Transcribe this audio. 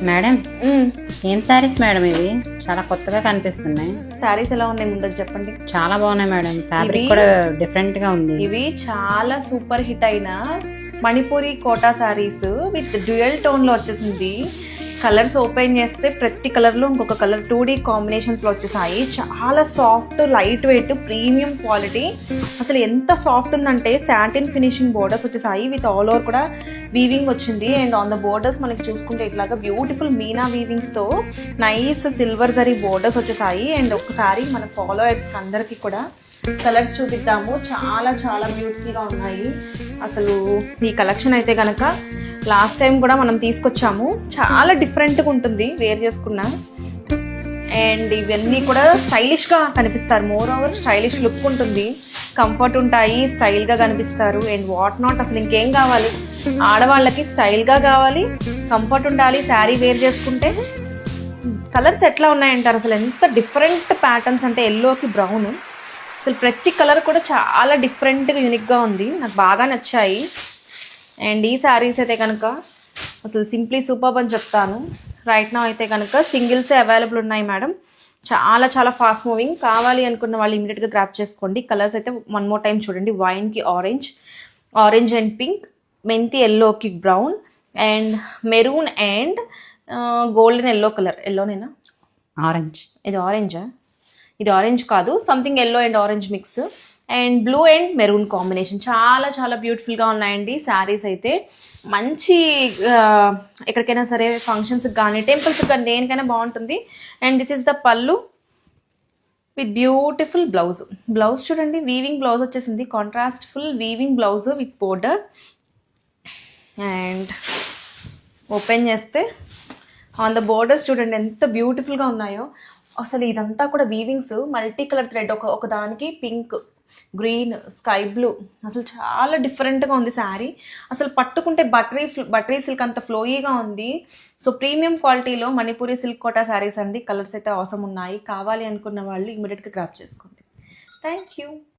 Madam ఏం saris madam ఇవి చాలా కొత్తగా కనిపిస్తున్నాయి. శారీస్ ఎలా ఉన్నాయి ముందు చెప్పండి. చాలా బాగున్నాయి మేడం, ఫ్యాబ్రిక్ కూడా డిఫరెంట్ గా ఉంది. ఇవి చాలా సూపర్ హిట్ అయిన Manipuri Kota sarees with dual tone లో వచ్చేసింది. కలర్స్ ఓపెన్ చేస్తే ప్రతి కలర్లో ఇంకొక కలర్ 2D కాంబినేషన్స్లో వచ్చేసాయి. చాలా soft, light weight, premium quality. అసలు ఎంత సాఫ్ట్ ఉందంటే శాటిన్ ఫినిషింగ్ బోర్డర్స్ వచ్చేసాయి విత్ ఆల్ ఓవర్ కూడా వీవింగ్ వచ్చింది. అండ్ ఆన్ ద బోర్డర్స్ మనకి చూసుకుంటే ఇట్లాగా బ్యూటిఫుల్ మీనా వీవింగ్స్తో నైస్ సిల్వర్ జరీ బోర్డర్స్ వచ్చేసాయి. అండ్ ఒకసారి మన ఫాలోవర్స్ అందరికీ కూడా కలర్స్ చూపిద్దాము. చాలా చాలా బ్యూటిఫుల్గా ఉన్నాయి. అసలు ఈ కలెక్షన్ అయితే కనుక లాస్ట్ టైం కూడా మనం తీసుకొచ్చాము. చాలా డిఫరెంట్గా ఉంటుంది వేర్ చేసుకున్నా. అండ్ ఇవన్నీ కూడా స్టైలిష్గా కనిపిస్తారు. మోర్ ఓవర్ స్టైలిష్ లుక్ ఉంటుంది, కంఫర్ట్ ఉంటాయి, స్టైల్గా కనిపిస్తారు. అండ్ వాట్ నాట్, అసలు ఇంకేం కావాలి? ఆడవాళ్ళకి స్టైల్గా కావాలి, కంఫర్ట్ ఉండాలి, శారీ వేర్ చేసుకుంటే. కలర్స్ ఎట్లా ఉన్నాయంటారు? అసలు ఎంత డిఫరెంట్ ప్యాటర్న్స్ అంటే ఎల్లోకి బ్రౌన్. అసలు ప్రతి కలర్ కూడా చాలా డిఫరెంట్గా యూనిక్గా ఉంది, నాకు బాగా నచ్చాయి. అండ్ ఈ శారీస్ అయితే కనుక అసలు సింప్లీ సూపర్బ్ అని చెప్తాను. రైట్ నా అయితే కనుక సింగిల్సే అవైలబుల్ ఉన్నాయి మేడం. చాలా చాలా ఫాస్ట్ మూవింగ్. కావాలి అనుకున్న వాళ్ళు ఇమీడియట్గా గ్రాప్ చేసుకోండి. కలర్స్ అయితే వన్ మోర్ టైం చూడండి. వైన్కి ఆరెంజ్, ఆరెంజ్ అండ్ పింక్, మెంతి ఎల్లోకి brown, and maroon and golden yellow colour. ఎల్లోనేనా? ఆరెంజ్. ఇది ఆరెంజా? ఇది ఆరెంజ్ కాదు, something yellow and orange mix. And blue and maroon combination. చాలా చాలా బ్యూటిఫుల్గా ఉన్నాయండి శారీస్ అయితే. మంచి ఎక్కడికైనా సరే ఫంక్షన్స్కి కానీ టెంపుల్స్కి కానీ దేనికైనా బాగుంటుంది. అండ్ దిస్ ఈస్ ద పళ్ళు విత్ బ్యూటిఫుల్ బ్లౌజ్. బ్లౌజ్ చూడండి, వీవింగ్ బ్లౌజ్ వచ్చేసింది, contrast full weaving blouse with border. And open చేస్తే ఆన్ ద బోర్డర్స్ చూడండి ఎంత బ్యూటిఫుల్గా ఉన్నాయో. అసలు ఇదంతా కూడా వీవింగ్స్, మల్టీ కలర్ థ్రెడ్. ఒక దానికి పింక్, గ్రీన్, స్కై బ్లూ. అసలు చాలా డిఫరెంట్గా ఉంది శారీ. అసలు పట్టుకుంటే బటరీ సిల్క్ అంత ఫ్లోయీగా ఉంది. సో ప్రీమియం క్వాలిటీలో మణిపూరి సిల్క్ కోటా శారీస్ అండి. కలర్స్ అయితే అవసరం ఉన్నాయి. కావాలి అనుకున్న వాళ్ళు ఇమీడియట్గా గ్రాప్ చేసుకోండి. Thank you.